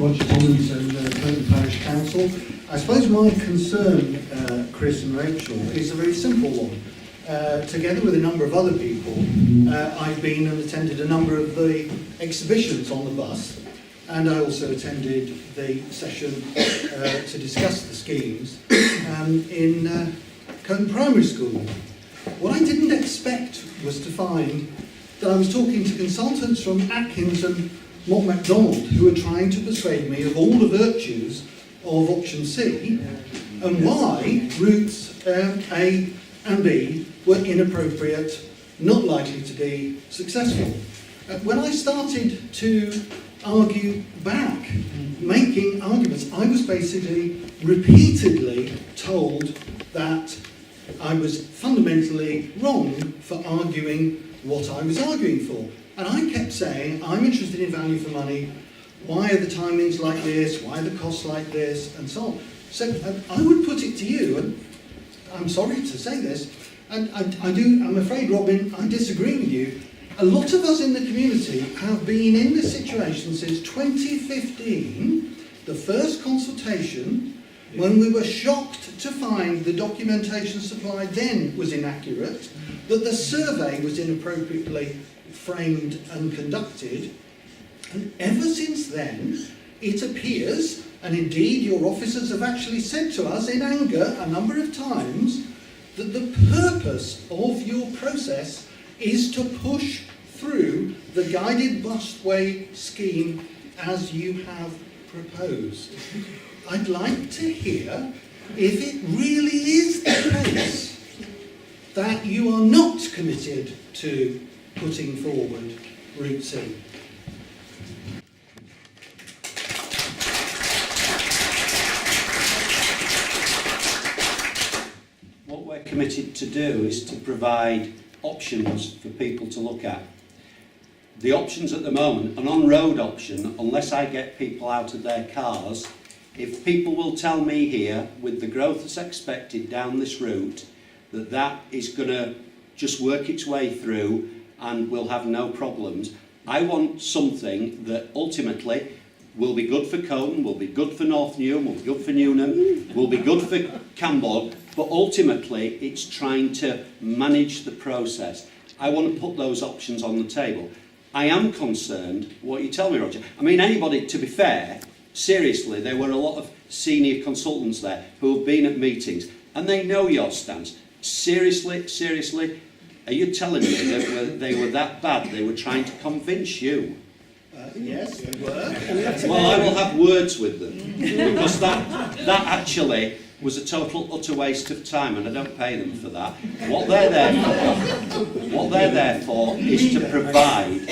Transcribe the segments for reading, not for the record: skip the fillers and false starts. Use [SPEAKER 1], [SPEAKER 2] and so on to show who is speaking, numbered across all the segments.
[SPEAKER 1] Roger Tomlinson, Coton Parish Council. I suppose my concern, Chris and Rachel, is a very simple one. Together with a number of other people, I've been and attended a number of the exhibitions on the bus, and I also attended the session to discuss the schemes in Coton Primary School. What I didn't expect was to find that I was talking to consultants from Atkins and Mott MacDonald who were trying to persuade me of all the virtues of option C and why routes A and B were inappropriate, not likely to be successful. When I started to argue back, making arguments, I was basically repeatedly told that I was fundamentally wrong for arguing what I was arguing for. And I kept saying, I'm interested in value for money, why are the timings like this, why are the costs like this, and so on. So I would put it to you, and I'm sorry to say this, and I'm afraid, Robin, I disagree with you. A lot of us in the community have been in this situation since 2015, the first consultation, when we were shocked to find the documentation supplied then was inaccurate, that the survey was inappropriately framed and conducted, and ever since then it appears, and indeed your officers have actually said to us in anger a number of times, that the purpose of your process is to push through the guided busway scheme as you have proposed. I'd like to hear if it really is the case that you are not committed to putting forward Route C.
[SPEAKER 2] What we're committed to do is to provide options for people to look at. The options at the moment, an on-road option, unless I get people out of their cars, if people will tell me here, with the growth that's expected down this route, that that is going to just work its way through and we'll have no problems, I want something that ultimately will be good for Coton, will be good for North Newham, will be good for Newnham, will be good for Cambourne, but ultimately it's trying to manage the process. I want to put those options on the table. I am concerned, what you tell me, Roger. I mean, anybody, to be fair, seriously, there were a lot of senior consultants there who have been at meetings and they know your stance. Seriously, are you telling me that they were that bad? They were trying to convince you?
[SPEAKER 1] Yes, they were.
[SPEAKER 2] Well, I will have words with them, because that actually was a total utter waste of time, and I don't pay them for that. What they're there for is to provide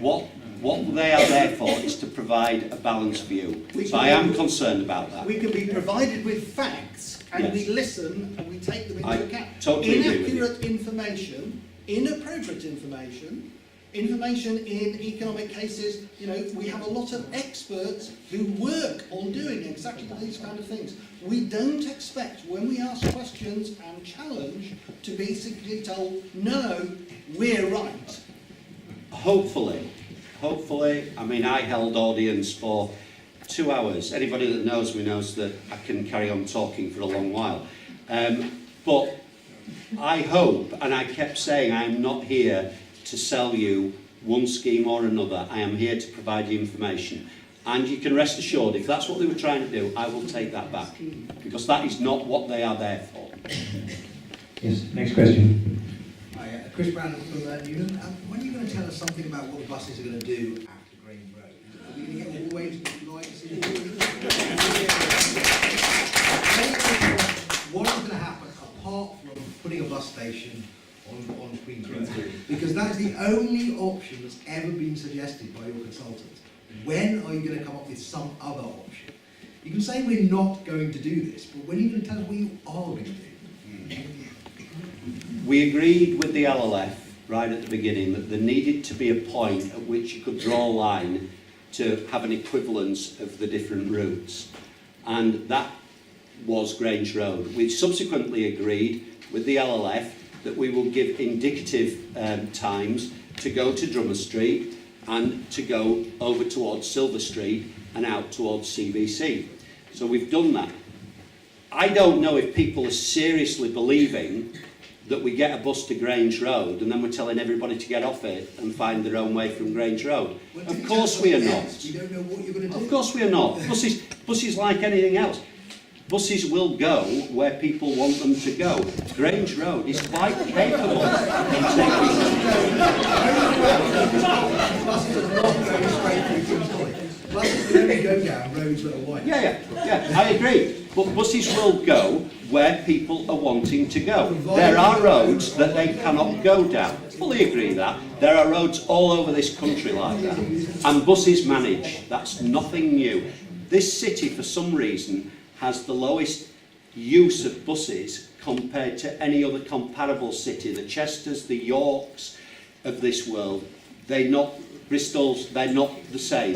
[SPEAKER 2] what they are there for is to provide a balanced view. So I am concerned about that.
[SPEAKER 1] We can be provided with facts, and
[SPEAKER 2] Yes.
[SPEAKER 1] we listen and we take them into account.
[SPEAKER 2] Totally agree with you.
[SPEAKER 1] Inaccurate information, inappropriate information in economic cases, you know, we have a lot of experts who work on doing exactly these kind of things. We don't expect, when we ask questions and challenge, to basically told, no, we're right.
[SPEAKER 2] Hopefully, I mean, I held audience for 2 hours. Anybody that knows me knows that I can carry on talking for a long while. But I hope, and I kept saying, I am not here to sell you one scheme or another. I am here to provide you information. And you can rest assured, if that's what they were trying to do, I will take that back. Because that is not what they are there for.
[SPEAKER 3] Yes, next question.
[SPEAKER 4] Hi, Chris Brandon from Newnham. When are you going to tell us something about what the buses are going to do after Grange Road? Are we going to get all the way to the lights? What is going to happen apart from putting a bus station on Queen's Road? Because that is the only option that's ever been suggested by your consultants. When are you going to come up with some other option? You can say we're not going to do this, but when are you going to tell us what you are going to do?
[SPEAKER 2] We agreed with the LLF right at the beginning that there needed to be a point at which you could draw a line to have an equivalence of the different routes. And that was Grange Road. We subsequently agreed with the LLF that we will give indicative times to go to Drummer Street and to go over towards Silver Street and out towards CBC. So we've done that. I don't know if people are seriously believing that we get a bus to Grange Road and then we're telling everybody to get off it and find their own way from Grange Road.
[SPEAKER 4] Well,
[SPEAKER 2] Of course we are not.
[SPEAKER 4] We don't know what you're going to do.
[SPEAKER 2] Of course we are not. Buses like anything else. Buses will go where people want them to go. Grange Road is quite capable of taking
[SPEAKER 4] Buses are not going straight through Tunstall. Buses can only go down roads that are wide.
[SPEAKER 2] Yeah, I agree. But buses will go where people are wanting to go. There are roads that they cannot go down. Fully agree that. There are roads all over this country like that. And buses manage. That's nothing new. This city, for some reason, has the lowest use of buses compared to any other comparable city. The Chesters, the Yorks of this world, Bristol's, they're not the same.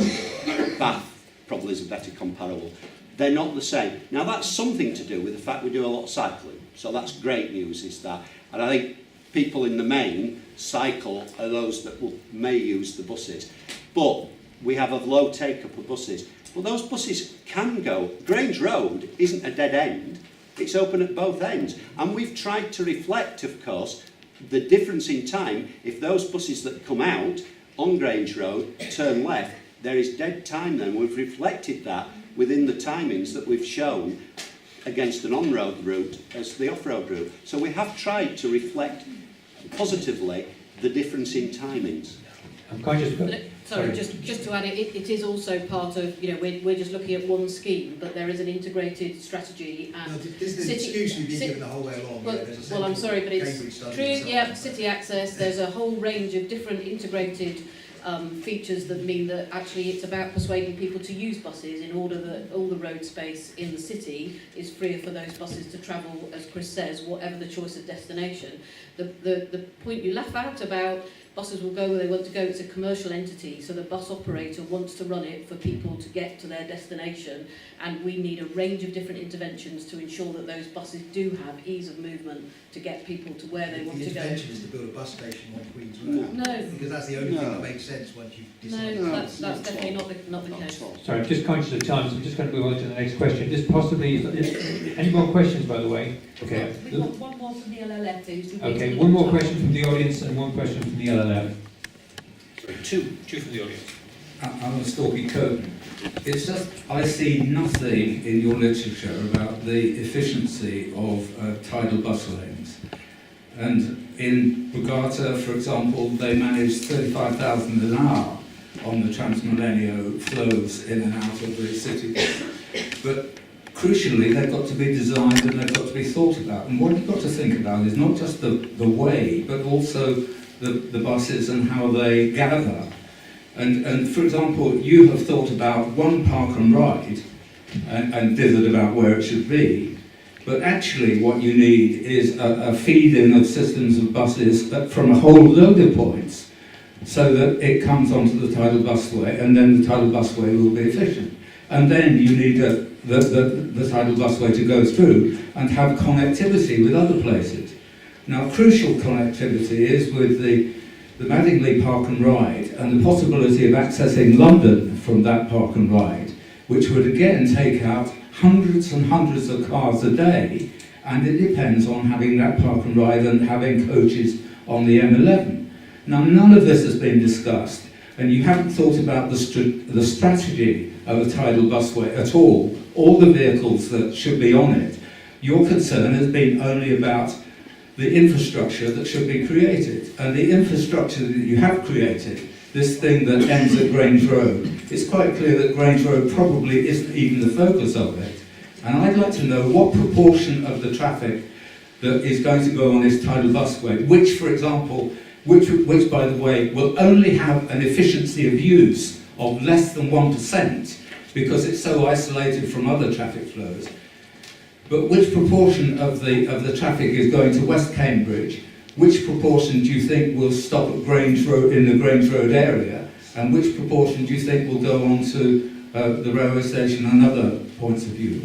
[SPEAKER 2] Bath probably is a better comparable. They're not the same. Now that's something to do with the fact we do a lot of cycling. So that's great news, is that. And I think people in the main cycle are those that may use the buses. But we have a low take-up of buses. Well, those buses can go. Grange Road isn't a dead end. It's open at both ends. And we've tried to reflect, of course, the difference in time. If those buses that come out on Grange Road turn left, there is dead time then. We've reflected that within the timings that we've shown against an on-road route as the off-road route. So we have tried to reflect positively the difference in timings.
[SPEAKER 3] I'm conscious.
[SPEAKER 5] Sorry, just to add, it is also part of, we're just looking at one scheme, but there is an integrated strategy. And
[SPEAKER 4] No, this is an excuse we've been given the whole way along.
[SPEAKER 5] Well, I'm sorry, but it's true, yeah, city access, there's a whole range of different integrated features that mean that actually it's about persuading people to use buses in order that all the road space in the city is freer for those buses to travel, as Chris says, whatever the choice of destination. The point you laugh out about buses will go where they want to go, it's a commercial entity, so the bus operator wants to run it for people to get to their destination, and we need a range of different interventions to ensure that those buses do have ease of movement to get people to where they want to go.
[SPEAKER 4] The intervention is to build a bus station on Queen's Road.
[SPEAKER 5] No.
[SPEAKER 4] Because that's the only thing that makes sense once you've decided.
[SPEAKER 5] No, that's definitely not the case.
[SPEAKER 3] Sorry, I'm just conscious of time, so I'm just going to move on to the next question. Just possibly, any more questions, by the way? Okay.
[SPEAKER 6] We've got one more from the LLF, please.
[SPEAKER 3] Okay, one more question from the audience and one question from the LLF.
[SPEAKER 7] Two from the audience. I'm a stalky Coton. It's just, I see nothing in your literature about the efficiency of tidal bus lanes. And in Bogota, for example, they manage 35,000 an hour on the Transmilenio flows in and out of the city. But crucially, they've got to be designed and they've got to be thought about. And what you've got to think about is not just the way, but also the buses and how they gather. And for example, you have thought about one park and ride and dithered about where it should be. But actually what you need is a feed-in of systems of buses from a whole load of points so that it comes onto the tidal busway, and then the tidal busway will be efficient. And then you need the tidal busway to go through and have connectivity with other places. Now, crucial connectivity is with the Madingley Park and Ride and the possibility of accessing London from that park and ride, which would again take out hundreds and hundreds of cars a day, and it depends on having that park and ride and having coaches on the M11. Now, none of this has been discussed, and you haven't thought about the strategy of a tidal busway at all the vehicles that should be on it. Your concern has been only about the infrastructure that should be created. And the infrastructure that you have created, this thing that ends at Grange Road, it's quite clear that Grange Road probably isn't even the focus of it. And I'd like to know what proportion of the traffic that is going to go on this tidal busway, which, for example, which by the way, will only have an efficiency of use of less than 1% because it's so isolated from other traffic flows. But which proportion of the traffic is going to West Cambridge? Which proportion do you think will stop at Grange Road, in the Grange Road area? And which proportion do you think will go on to the railway station and other points of view?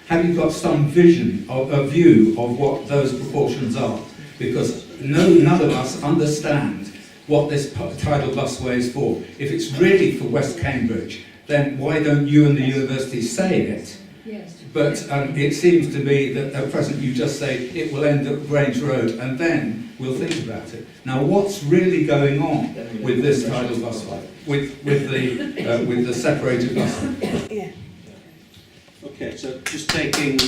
[SPEAKER 7] Have you got some vision, a view of what those proportions are? Because none of us understand what this tidal busway is for. If it's really for West Cambridge, then why don't you and the university say it?
[SPEAKER 6] Yes.
[SPEAKER 7] But it seems to me that at present you just say it will end at Grange Road and then we'll think about it. Now, what's really going on with this tidal busway, with the separated busway?
[SPEAKER 6] Yeah.
[SPEAKER 2] Okay, so just taking the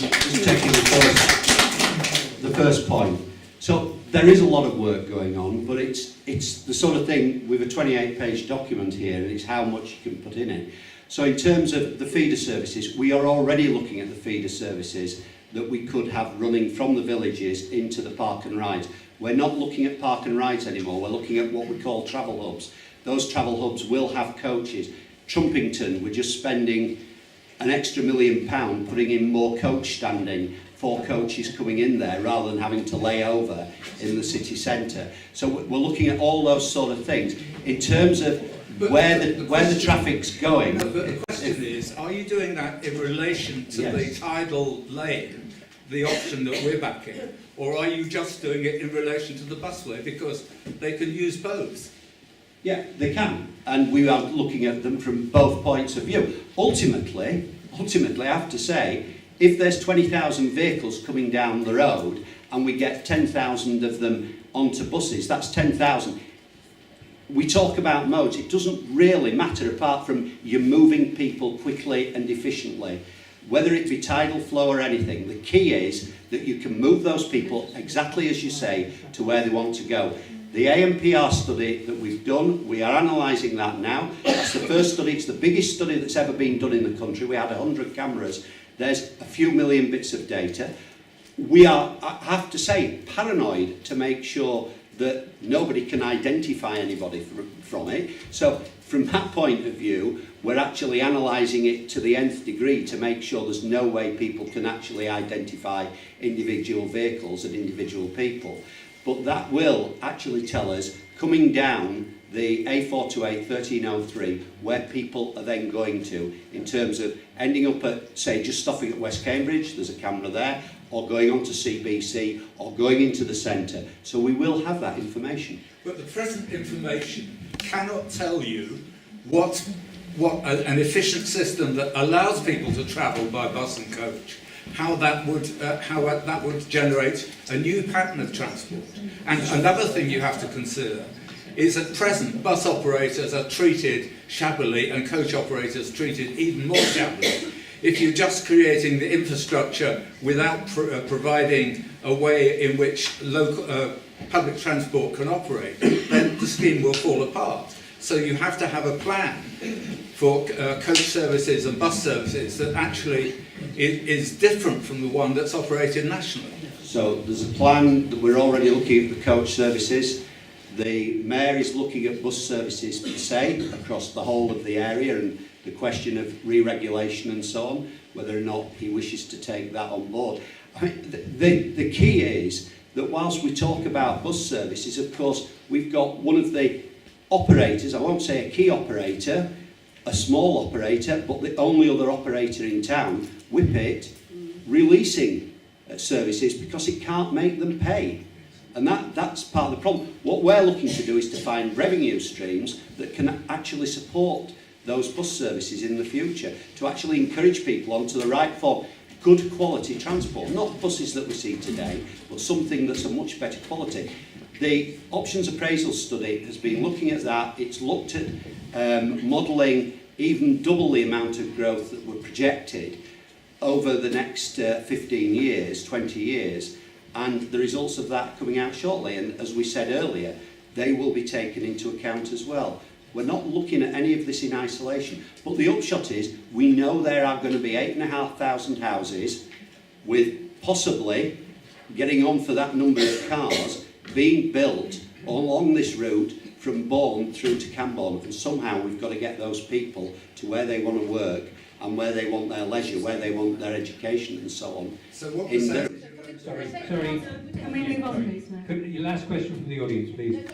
[SPEAKER 2] first point. So there is a lot of work going on, but it's the sort of thing with a 28-page document here, and it's how much you can put in it. So in terms of the feeder services, we are already looking at the feeder services that we could have running from the villages into the park and rides. We're not looking at park and rides anymore, we're looking at what we call travel hubs. Those travel hubs will have coaches. Trumpington, we're just spending an extra £1 million putting in more coach standing, 4 coaches coming in there rather than having to lay over in the city centre. So we're looking at all those sort of things. In terms of where the traffic's going.
[SPEAKER 7] No, but the question is, are you doing that in relation to the tidal lane, the option that we're backing, or are you just doing it in relation to the busway because they can use both?
[SPEAKER 2] Yeah, they can, and we are looking at them from both points of view. Ultimately, I have to say, if there's 20,000 vehicles coming down the road and we get 10,000 of them onto buses, that's 10,000. We talk about modes, it doesn't really matter apart from you're moving people quickly and efficiently. Whether it be tidal flow or anything, the key is that you can move those people exactly as you say to where they want to go. The AMPR study that we've done, we are analysing that now. That's the first study, it's the biggest study that's ever been done in the country. We had 100 cameras. There's a few million bits of data. We are, I have to say, paranoid to make sure that nobody can identify anybody from it. So from that point of view, we're actually analysing it to the nth degree to make sure there's no way people can actually identify individual vehicles and individual people. But that will actually tell us, coming down the A428 1303, where people are then going to, in terms of ending up at, say, just stopping at West Cambridge, there's a camera there, or going on to CBC, or going into the centre. So we will have that information.
[SPEAKER 7] But the present information cannot tell you what an efficient system that allows people to travel by bus and coach, how that would generate a new pattern of transport. And another thing you have to consider is at present bus operators are treated shabbily and coach operators treated even more shabbily. If you're just creating the infrastructure without providing a way in which local public transport can operate, then the scheme will fall apart. So you have to have a plan for coach services and bus services that actually is different from the one that's operated nationally.
[SPEAKER 2] So there's a plan that we're already looking at the coach services. The Mayor is looking at bus services per se across the whole of the area, and the question of re-regulation and so on, whether or not he wishes to take that on board. I mean, the key is that whilst we talk about bus services, of course, we've got one of the operators, I won't say a key operator, a small operator, but the only other operator in town, Whippet, releasing services because it can't make them pay. And that's part of the problem. What we're looking to do is to find revenue streams that can actually support those bus services in the future, to actually encourage people onto the right form, good quality transport, not buses that we see today, but something that's a much better quality. The options appraisal study has been looking at that. It's looked at modelling even double the amount of growth that we're projected over the next 15 years, 20 years, and the results of that coming out shortly. And as we said earlier, they will be taken into account as well. We're not looking at any of this in isolation, but the upshot is we know there are going to be 8,500 houses with possibly getting on for that number of cars being built along this route from Bourne through to Cambourne, and somehow we've got to get those people to where they want to work and where they want their leisure, where they want their education and so on.
[SPEAKER 7] So what
[SPEAKER 2] In the-
[SPEAKER 3] Sorry.
[SPEAKER 6] Can we move on, please, now?
[SPEAKER 3] Your last question from the audience, please.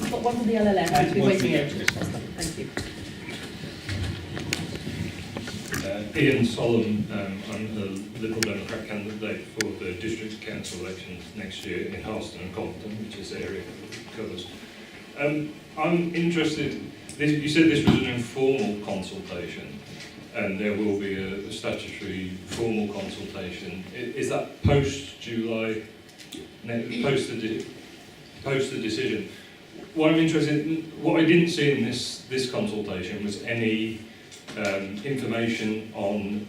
[SPEAKER 6] We've got one from the LLM,
[SPEAKER 3] And
[SPEAKER 6] who's been
[SPEAKER 3] one
[SPEAKER 6] waiting
[SPEAKER 3] from
[SPEAKER 6] here.
[SPEAKER 3] the
[SPEAKER 6] Thank you.
[SPEAKER 8] Ian Solomon, I'm the Liberal Democrat candidate for the District Council elections next year in Halston and Coton, which is the area that it covers. I'm interested You said this was an informal consultation, and there will be a statutory formal consultation. Is that post-July, post the decision? What I'm interested in, what I didn't see in this consultation was any information on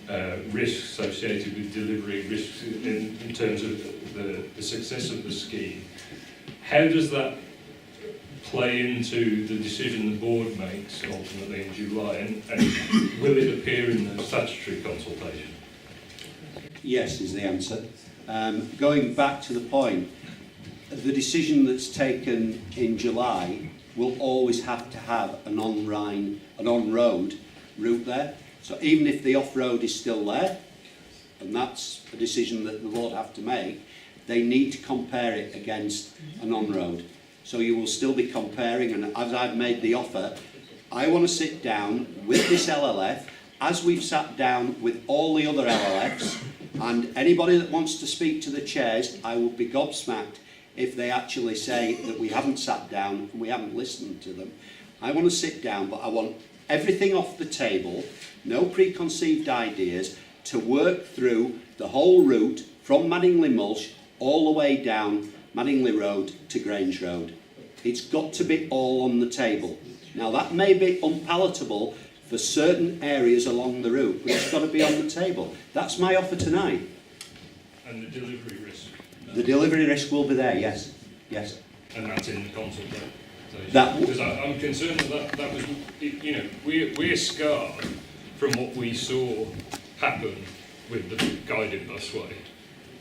[SPEAKER 8] risks associated with delivery, risks in terms of the success of the scheme. How does that play into the decision the board makes ultimately in July, and will it appear in the statutory consultation?
[SPEAKER 2] Yes, is the answer. Going back to the point, the decision that's taken in July will always have to have an on-road route there. So even if the off-road is still there, and that's a decision that the board have to make, they need to compare it against an on-road. So you will still be comparing, and as I've made the offer, I want to sit down with this LLF, as we've sat down with all the other LLFs, and anybody that wants to speak to the chairs, I will be gobsmacked if they actually say that we haven't sat down and we haven't listened to them. I want to sit down, but I want everything off the table, no preconceived ideas, to work through the whole route from Madingley Mulch all the way down Madingley Road to Grange Road. It's got to be all on the table. Now that may be unpalatable for certain areas along the route, but it's got to be on the table. That's my offer tonight.
[SPEAKER 8] And the delivery risk?
[SPEAKER 2] The delivery risk will be there, yes. Yes.
[SPEAKER 8] And that's in the consultation?
[SPEAKER 2] That
[SPEAKER 8] because I'm concerned that was, you know, we're scarred from what we saw happen with the guided busway.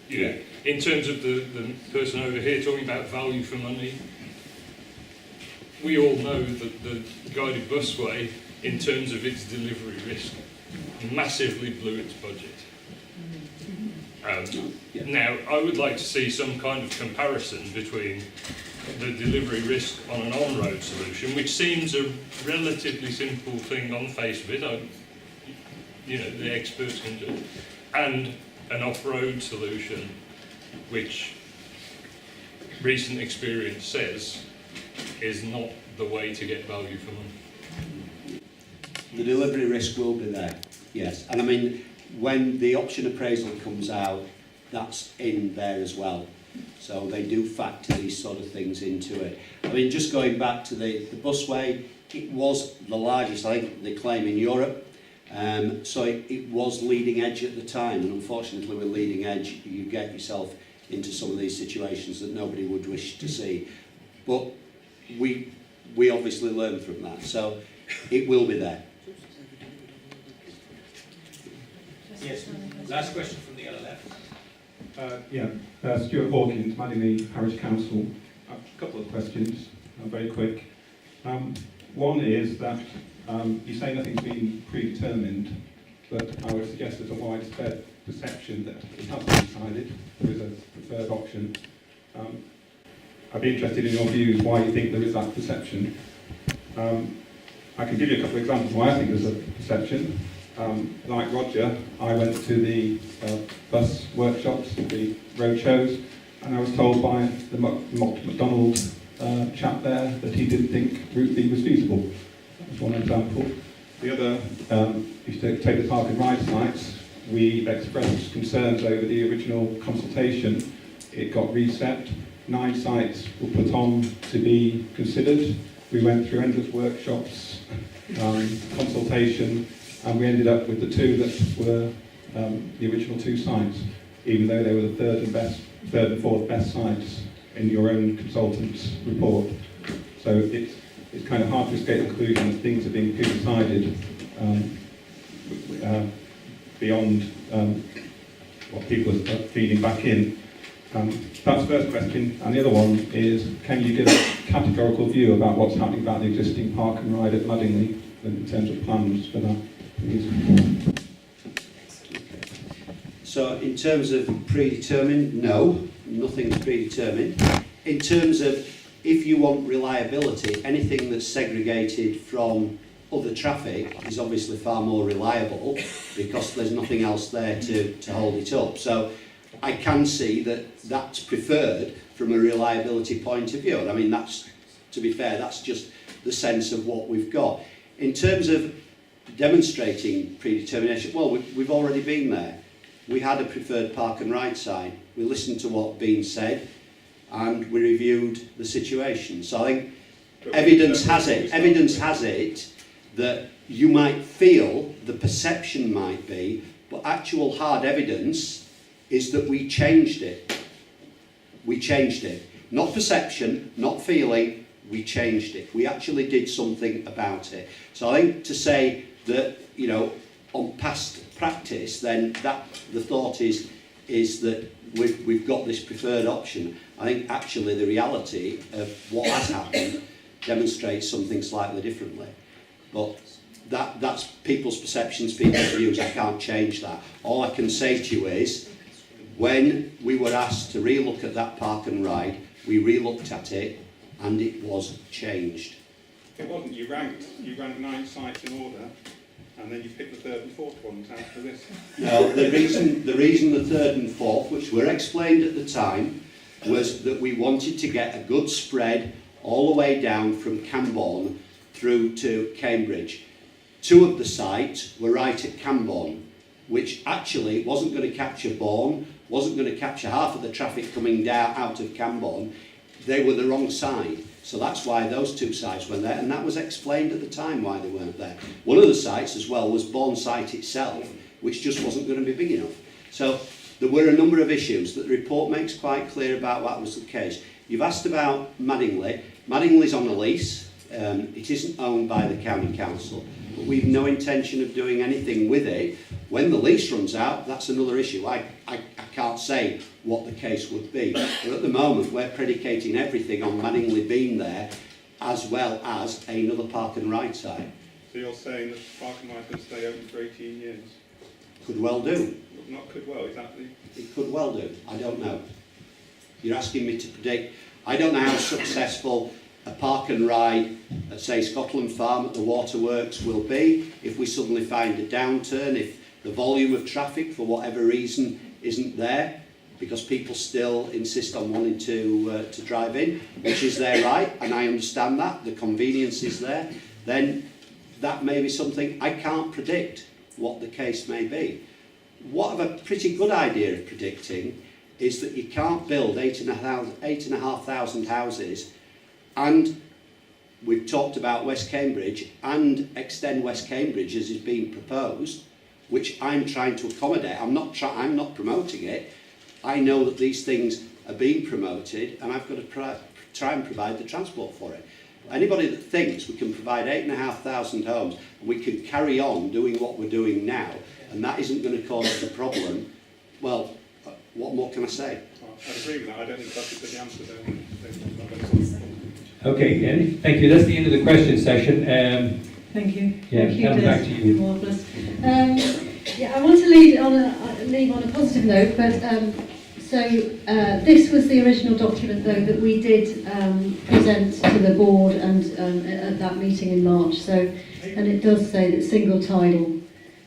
[SPEAKER 8] You know, in terms of the person over here talking about value for money, we all know that the guided busway, in terms of its delivery risk, massively blew its budget. Now, I would like to see some kind of comparison between the delivery risk on an on-road solution, which seems a relatively simple thing on the face of it, you know, the experts can do, and an off-road solution, which recent experience says is not the way to get value for money.
[SPEAKER 2] The delivery risk will be there, yes. And I mean, when the option appraisal comes out, that's in there as well. So they do factor these sort of things into it. I mean, just going back to the busway, it was the largest, I think, they claim in Europe. So it was leading edge at the time, and unfortunately with leading edge, you get yourself into some of these situations that nobody would wish to see. But we obviously learn from that, so it will be there.
[SPEAKER 3] Yes, last question from the LLF.
[SPEAKER 9] Stuart Hawkins, Madingley Parish Council. A couple of questions, very quick. One is that you say nothing's been predetermined, but I would suggest there's a widespread perception that it has been decided, there is a preferred option. I'd be interested in your views why you think there is that perception. I can give you a couple of examples why I think there's a perception. Like Roger, I went to the bus workshops, the road shows, and I was told by the McDonald chap there that he didn't think Route B was feasible. That was one example. The other, if you take the park and ride sites, we expressed concerns over the original consultation. It got reset. 9 sites were put on to be considered. We went through endless workshops, consultation, and we ended up with the 2 that were the original 2 sites, even though they were the third and fourth best sites in your own consultant's report. So it's kind of hard to escape the conclusion that things are being pre-decided beyond what people are feeding back in. That's the first question, and the other one is, can you give a categorical view about what's happening about the existing park and ride at Madingley in terms of plans for that, please?
[SPEAKER 2] So in terms of predetermined, no, nothing's predetermined. In terms of if you want reliability, anything that's segregated from other traffic is obviously far more reliable because there's nothing else there to hold it up. So I can see that that's preferred from a reliability point of view. I mean, that's, to be fair, that's just the sense of what we've got. In terms of demonstrating predetermination, well, we've already been there. We had a preferred park and ride site. We listened to what Bean said, and we reviewed the situation. So I think evidence has it that you might feel, the perception might be, but actual hard evidence is that we changed it. We changed it. Not perception, not feeling, we changed it. We actually did something about it. So I think to say that, you know, on past practice, then that the thought is that we've got this preferred option. I think actually the reality of what has happened demonstrates something slightly differently. But that's people's perceptions, people's views. I can't change that. All I can say to you is, when we were asked to relook at that park and ride, we relooked at it and it was changed.
[SPEAKER 9] It wasn't. You ranked 9 sites in order, and then you picked the third and fourth ones after this.
[SPEAKER 2] No, the reason the third and fourth, which were explained at the time, was that we wanted to get a good spread all the way down from Cambourne through to Cambridge. 2 of the sites were right at Cambourne, which actually wasn't going to capture Bourne, wasn't going to capture half of the traffic coming down out of Cambourne. They were the wrong side. So that's why those 2 sites went there, and that was explained at the time why they weren't there. One of the sites as well was Bourne site itself, which just wasn't going to be big enough. So there were a number of issues that the report makes quite clear about what was the case. You've asked about Madingley. Madingley's on a lease. It isn't owned by the county council, but we've no intention of doing anything with it. When the lease runs out, that's another issue. I can't say what the case would be, but at the moment we're predicating everything on Madingley being there, as well as another park and ride site.
[SPEAKER 9] So you're saying that the park and ride can stay open for 18 years?
[SPEAKER 2] Could well do.
[SPEAKER 9] Not could well, exactly.
[SPEAKER 2] It could well do. I don't know. You're asking me to predict. I don't know how successful a park and ride at, say, Scotland Farm at the waterworks will be if we suddenly find a downturn, if the volume of traffic for whatever reason isn't there, because people still insist on wanting to drive in, which is their right, and I understand that, the convenience is there, then that may be something. I can't predict what the case may be. What I've a pretty good idea of predicting is that you can't build 8,500 houses, and we've talked about West Cambridge, and extend West Cambridge as is being proposed, which I'm trying to accommodate. I'm not promoting it. I know that these things are being promoted, and I've got to try and provide the transport for it. Anybody that thinks we can provide 8,500 homes and we can carry on doing what we're doing now, and that isn't going to cause us a problem, well, what more can I say?
[SPEAKER 9] I agree with that. I don't think that's the answer there.
[SPEAKER 3] Okay, thank you. That's the end of the question session.
[SPEAKER 6] Thank you.
[SPEAKER 3] Yeah,
[SPEAKER 6] Thank you,
[SPEAKER 3] Helen, back to you.
[SPEAKER 6] Marvellous. Yeah, I want to leave on a positive note, but this was the original document, though, that we did present to the board and at that meeting in March. And it does say that single tidal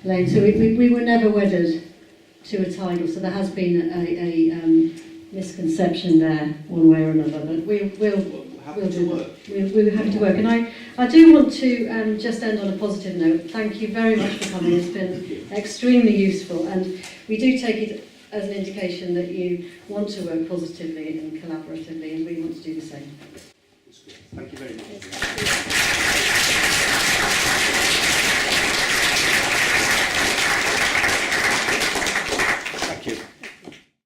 [SPEAKER 6] lane. So we were never wedded to a tidal. So there has been a misconception there, one way or another. But we'll do work. We're happy to work. And I do want to just end on a positive note. Thank you very much for coming. It's been extremely useful, and we do take it as an indication that you want to work positively and collaboratively, and we want to do the same.
[SPEAKER 2] Thank you very much.